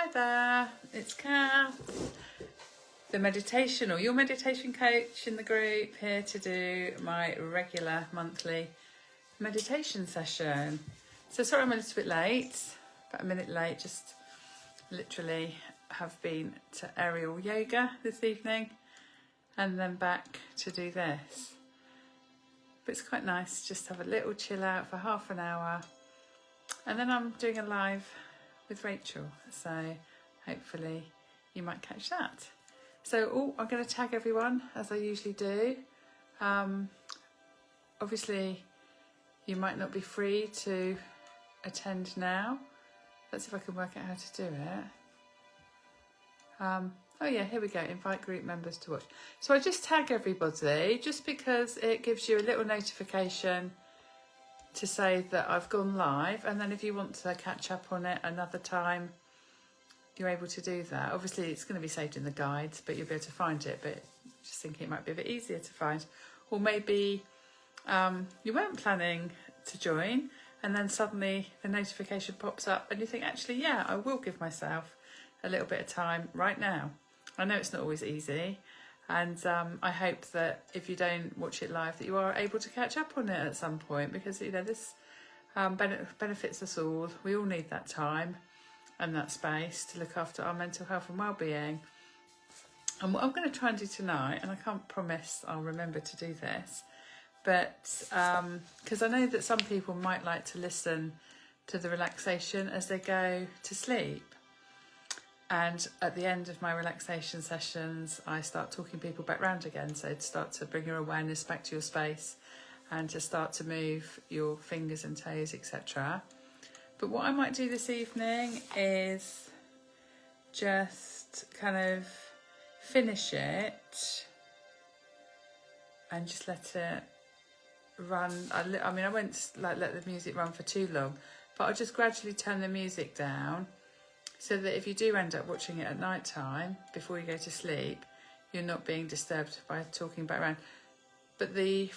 Hi there, it's Kath, the meditation or your meditation coach in the group, here to do my regular monthly meditation session. So sorry I'm a little bit late, about a minute late, just literally have been to aerial yoga this evening and then back to do this. But it's quite nice just to have a little chill out for half an hour, and then I'm doing a live with Rachel, so hopefully you might catch that. So I'm going to tag everyone as I usually do. Obviously you might not be free to attend now. Let's see if I can work out how to do it. Oh yeah, here we go, invite group members to watch. So I just tag everybody just because it gives you a little notification to say that I've gone live, and then if you want to catch up on it another time, you're able to do that. Obviously it's going to be saved in the guides, but you'll be able to find it, but just thinking it might be a bit easier to find. Or maybe you weren't planning to join and then suddenly the notification pops up and you think, actually, yeah, I will give myself a little bit of time right now. I know it's not always easy, and I hope that if you don't watch it live that you are able to catch up on it at some point, because you know this benefits us all. We all need that time and that space to look after our mental health and well-being. And what I'm going to try and do tonight, and I can't promise I'll remember to do this, but because I know that some people might like to listen to the relaxation as they go to sleep. And at the end of my relaxation sessions, I start talking people back round again. So to start to bring your awareness back to your space and to start to move your fingers and toes, etc. But what I might do this evening is just kind of finish it and just let it run. I mean, I won't like let the music run for too long, but I'll just gradually turn the music down, so that if you do end up watching it at night time, before you go to sleep, you're not being disturbed by talking back around. But the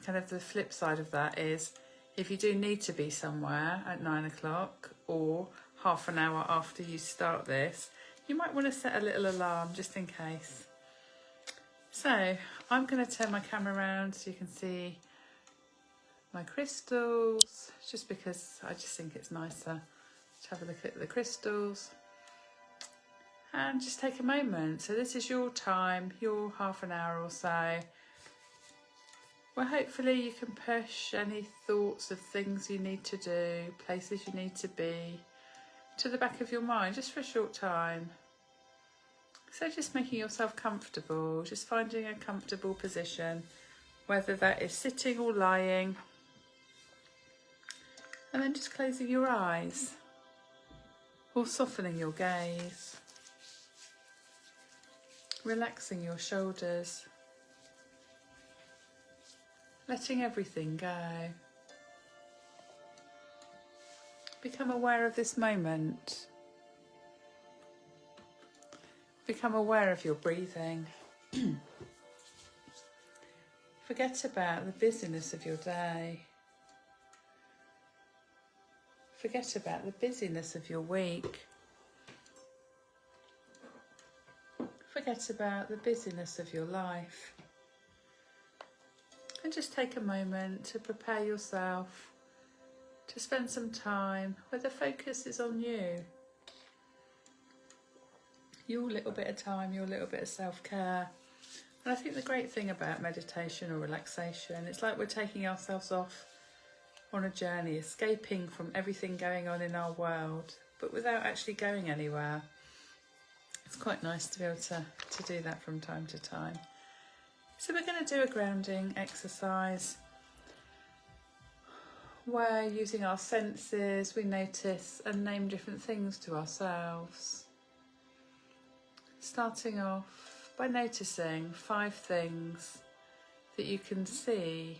kind of the flip side of that is, if you do need to be somewhere at 9 o'clock or half an hour after you start this, you might want to set a little alarm just in case. So I'm going to turn my camera around so you can see my crystals, just because I just think it's nicer to have a look at the crystals and just take a moment. So this is your time, your half an hour or so, where hopefully you can push any thoughts of things you need to do, places you need to be, to the back of your mind, just for a short time. So just making yourself comfortable, just finding a comfortable position, whether that is sitting or lying, and then just closing your eyes or softening your gaze, relaxing your shoulders, letting everything go. Become aware of this moment. Become aware of your breathing. Forget about the busyness of your day. Forget about the busyness of your week. Forget about the busyness of your life. And just take a moment to prepare yourself to spend some time where the focus is on you. Your little bit of time, your little bit of self-care. And I think the great thing about meditation or relaxation, it's like we're taking ourselves off on a journey, escaping from everything going on in our world, but without actually going anywhere. It's quite nice to be able to do that from time to time. So we're going to do a grounding exercise where, using our senses, we notice and name different things to ourselves. Starting off by noticing 5 things that you can see.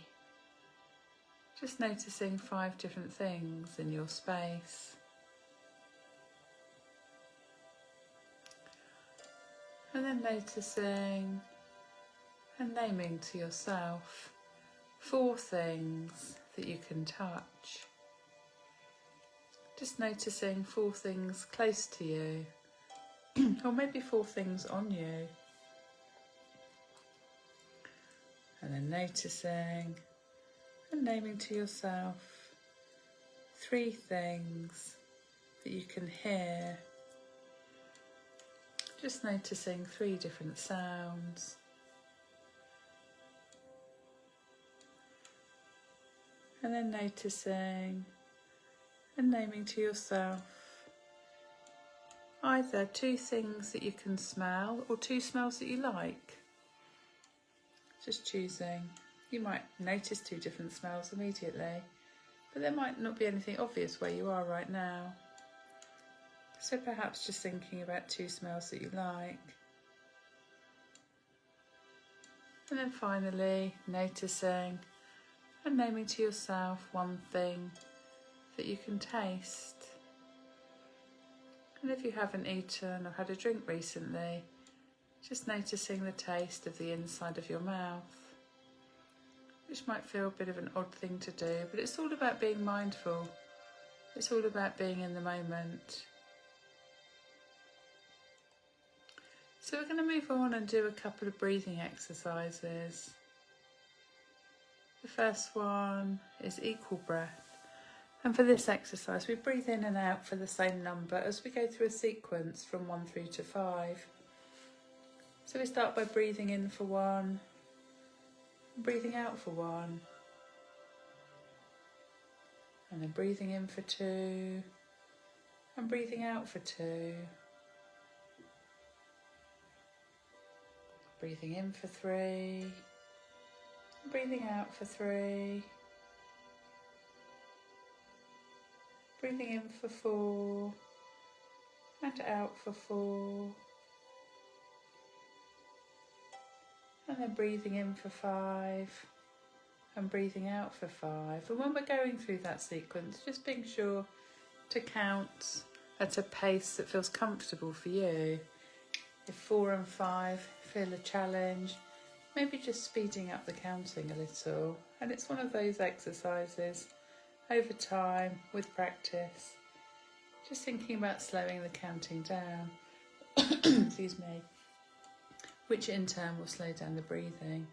Just noticing 5 different things in your space. And then noticing and naming to yourself 4 things that you can touch. Just noticing 4 things close to you or maybe 4 things on you. And then noticing and naming to yourself 3 things that you can hear. Just noticing 3 different sounds. And then noticing and naming to yourself either 2 things that you can smell or 2 smells that you like. Just choosing. You might notice 2 different smells immediately, but there might not be anything obvious where you are right now. So perhaps just thinking about 2 smells that you like. And then finally noticing and naming to yourself 1 thing that you can taste. And if you haven't eaten or had a drink recently, just noticing the taste of the inside of your mouth, which might feel a bit of an odd thing to do, but it's all about being mindful. It's all about being in the moment. So we're going to move on and do a couple of breathing exercises. The first one is equal breath. And for this exercise, we breathe in and out for the same number as we go through a sequence from 1 through to 5. So we start by breathing in for 1, breathing out for 1, and then breathing in for 2, and breathing out for 2, breathing in for 3, breathing out for 3, breathing in for 4, and out for 4, and then breathing in for 5 and breathing out for 5. And when we're going through that sequence, just being sure to count at a pace that feels comfortable for you. If 4 and 5 feel a challenge, maybe just speeding up the counting a little. And it's one of those exercises over time with practice, just thinking about slowing the counting down. Excuse me. Which in turn will slow down the breathing.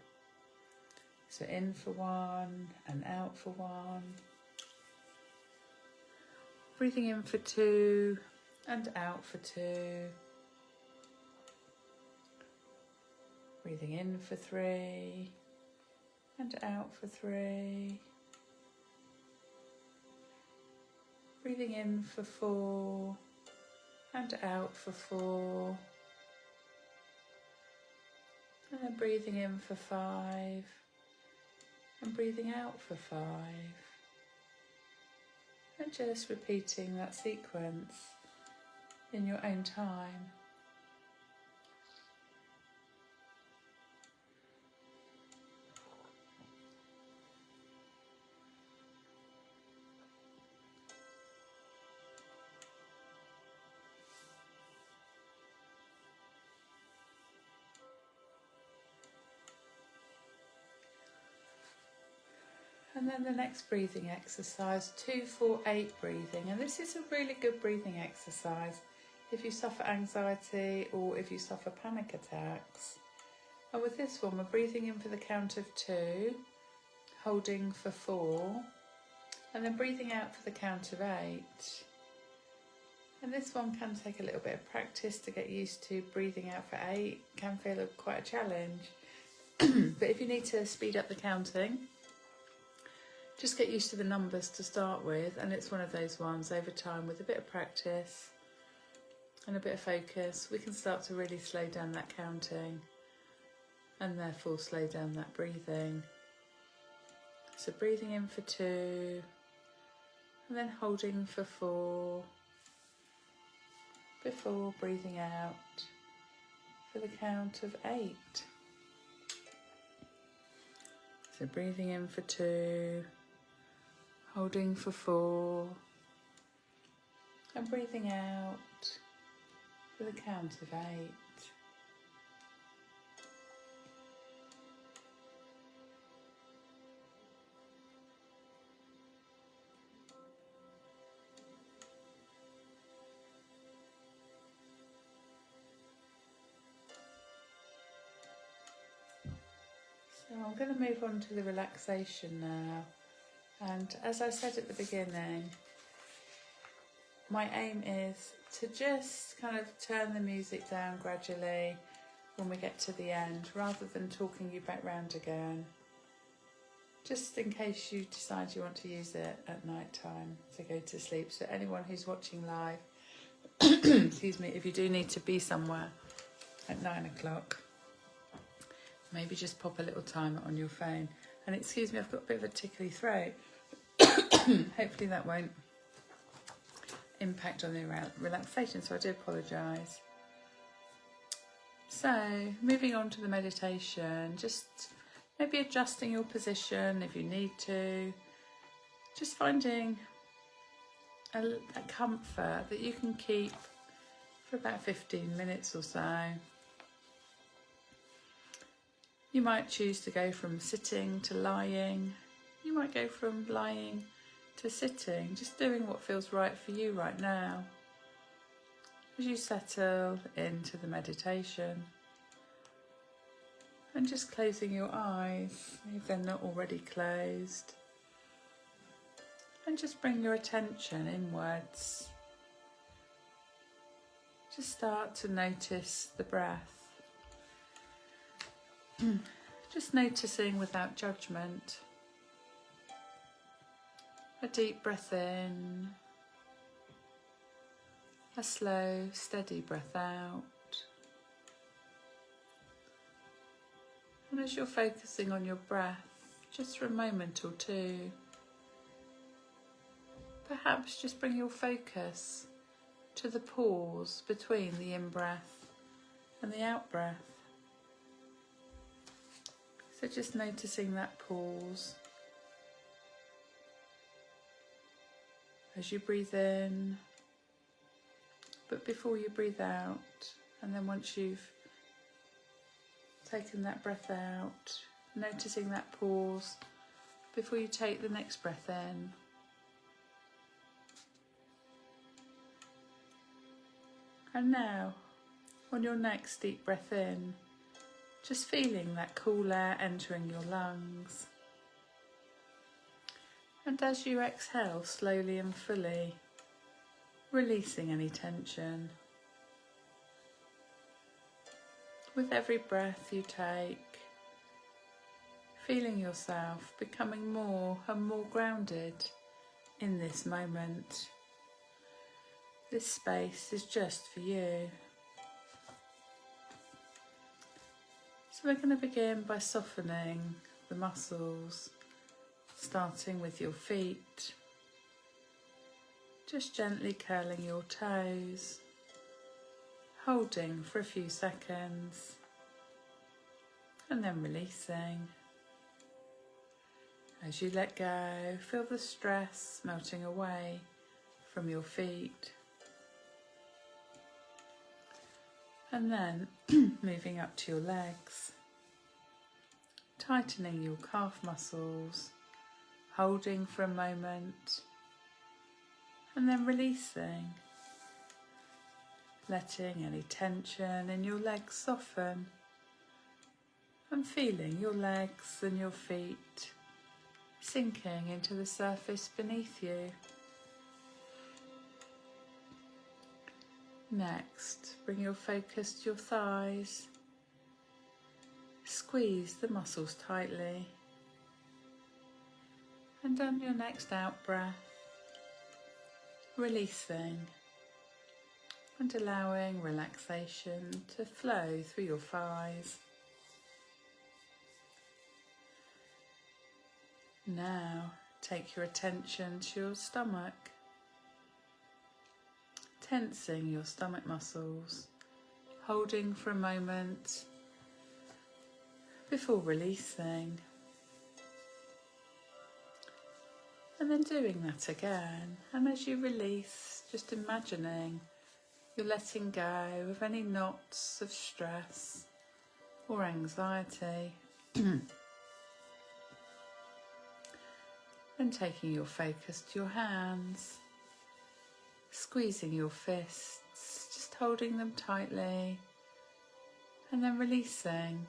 So in for 1 and out for 1. Breathing in for 2 and out for 2. Breathing in for 3 and out for 3. Breathing in for 4 and out for 4. And then breathing in for 5 and breathing out for 5. And just repeating that sequence in your own time. And then the next breathing exercise, 2-4-8 breathing. And this is a really good breathing exercise if you suffer anxiety or if you suffer panic attacks. And with this one, we're breathing in for the count of 2, holding for 4, and then breathing out for the count of 8. And this one can take a little bit of practice to get used to. Breathing out for 8 can feel quite a challenge. But if you need to speed up the counting, just get used to the numbers to start with, and it's one of those ones over time with a bit of practice and a bit of focus, we can start to really slow down that counting and therefore slow down that breathing. So breathing in for 2 and then holding for 4 before breathing out for the count of 8. So breathing in for 2, holding for 4, and breathing out for the count of 8. So I'm going to move on to the relaxation now. And as I said at the beginning, my aim is to just kind of turn the music down gradually when we get to the end, rather than talking you back round again. Just in case you decide you want to use it at night time to go to sleep. So anyone who's watching live, excuse me, if you do need to be somewhere at 9 o'clock, maybe just pop a little timer on your phone. And excuse me, I've got a bit of a tickly throat. Hopefully that won't impact on the relaxation, so I do apologise. So moving on to the meditation, just maybe adjusting your position if you need to, just finding a comfort that you can keep for about 15 minutes or so. You might choose to go from sitting to lying. You might go from lying to sitting, just doing what feels right for you right now. As you settle into the meditation, and just closing your eyes if they're not already closed, and just bring your attention inwards. Just start to notice the breath. Just noticing without judgment. A deep breath in, a slow, steady breath out. And as you're focusing on your breath, just for a moment or two, perhaps just bring your focus to the pause between the in-breath and the out-breath. So just noticing that pause as you breathe in, but before you breathe out, and then once you've taken that breath out, noticing that pause before you take the next breath in. And now, on your next deep breath in, just feeling that cool air entering your lungs. And as you exhale slowly and fully, releasing any tension. With every breath you take, feeling yourself becoming more and more grounded in this moment. This space is just for you. So we're going to begin by softening the muscles, starting with your feet, just gently curling your toes, holding for a few seconds, and then releasing. As you let go, feel the stress melting away from your feet. And then moving up to your legs, tightening your calf muscles, holding for a moment, and then releasing, letting any tension in your legs soften, and feeling your legs and your feet sinking into the surface beneath you. Next, bring your focus to your thighs. Squeeze the muscles tightly. And on your next out breath, releasing and allowing relaxation to flow through your thighs. Now, take your attention to your stomach. Tensing your stomach muscles, holding for a moment before releasing, and then doing that again. And as you release, just imagining you're letting go of any knots of stress or anxiety. Then taking your focus to your hands, squeezing your fists, just holding them tightly, and then releasing.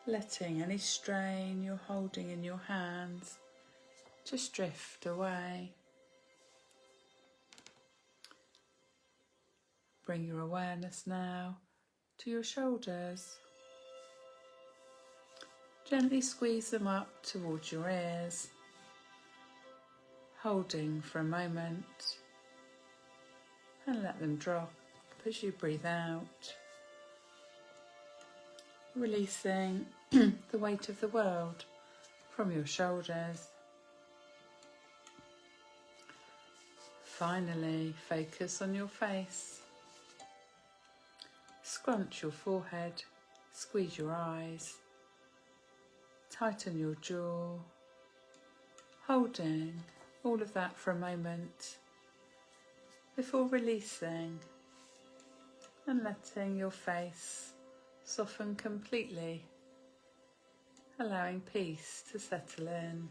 letting any strain you're holding in your hands just drift away. Bring your awareness now to your shoulders. Gently squeeze them up towards your ears, holding for a moment, and let them drop as you breathe out, releasing the weight of the world from your shoulders. Finally, focus on your face. Scrunch your forehead, squeeze your eyes, tighten your jaw, holding all of that for a moment before releasing and letting your face soften completely, allowing peace to settle in.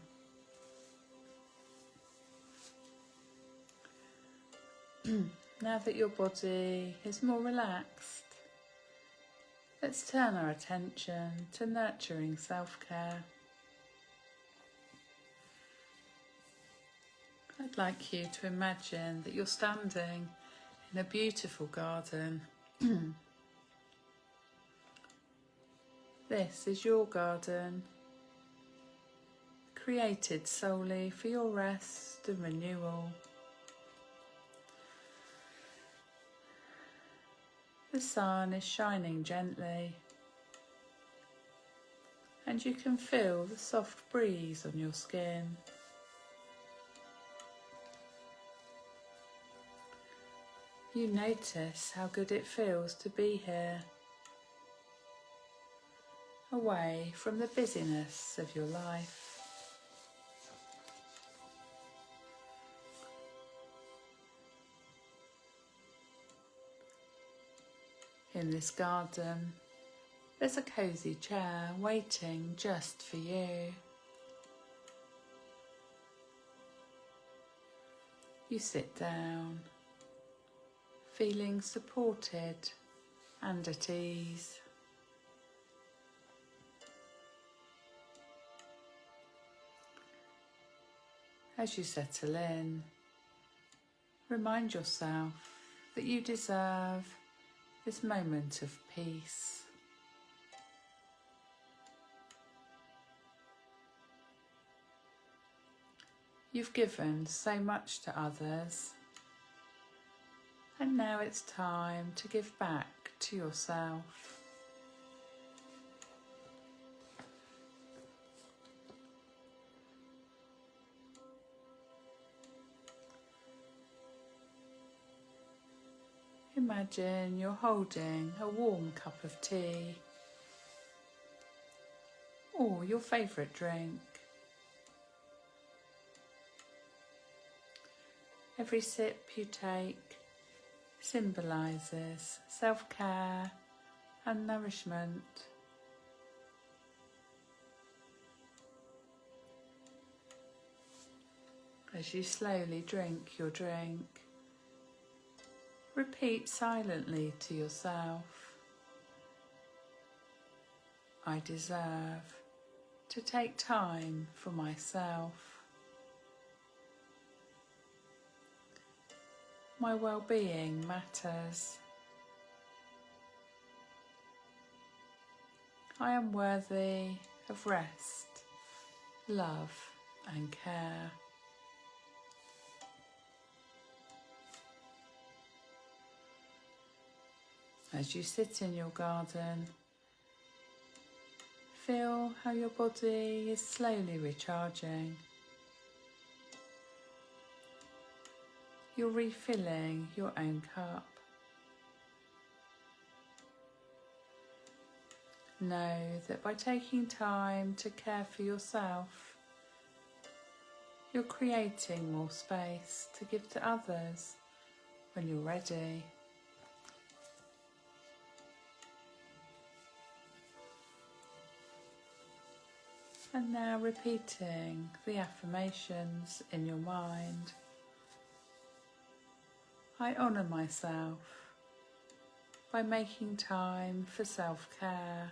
Now that your body is more relaxed, let's turn our attention to nurturing self-care. I'd like you to imagine that you're standing in a beautiful garden. This is your garden, created solely for your rest and renewal. The sun is shining gently, and you can feel the soft breeze on your skin. You notice how good it feels to be here, away from the busyness of your life. In this garden, there's a cosy chair waiting just for you. You sit down, feeling supported and at ease. As you settle in, remind yourself that you deserve this moment of peace. You've given so much to others, and now it's time to give back to yourself. Imagine you're holding a warm cup of tea or your favourite drink. Every sip you take symbolises self-care and nourishment. As you slowly drink your drink, repeat silently to yourself, I deserve to take time for myself. My well-being matters. I am worthy of rest, love and care. As you sit in your garden, feel how your body is slowly recharging. You're refilling your own cup. Know that by taking time to care for yourself, you're creating more space to give to others when you're ready. And now repeating the affirmations in your mind. I honour myself by making time for self-care.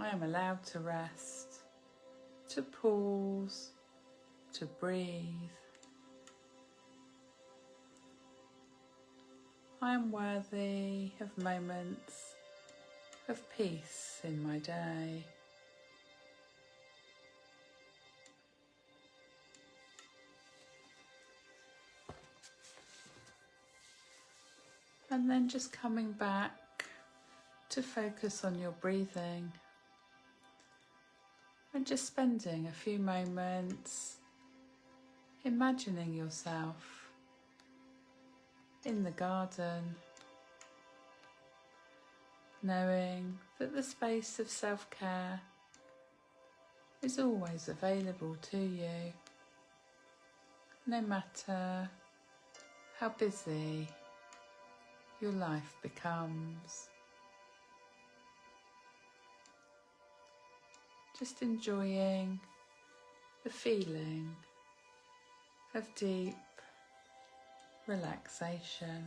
I am allowed to rest, to pause, to breathe. I am worthy of moments of peace in my day. And then just coming back to focus on your breathing and just spending a few moments imagining yourself in the garden, knowing that the space of self-care is always available to you, no matter how busy your life becomes. Just enjoying the feeling of deep relaxation.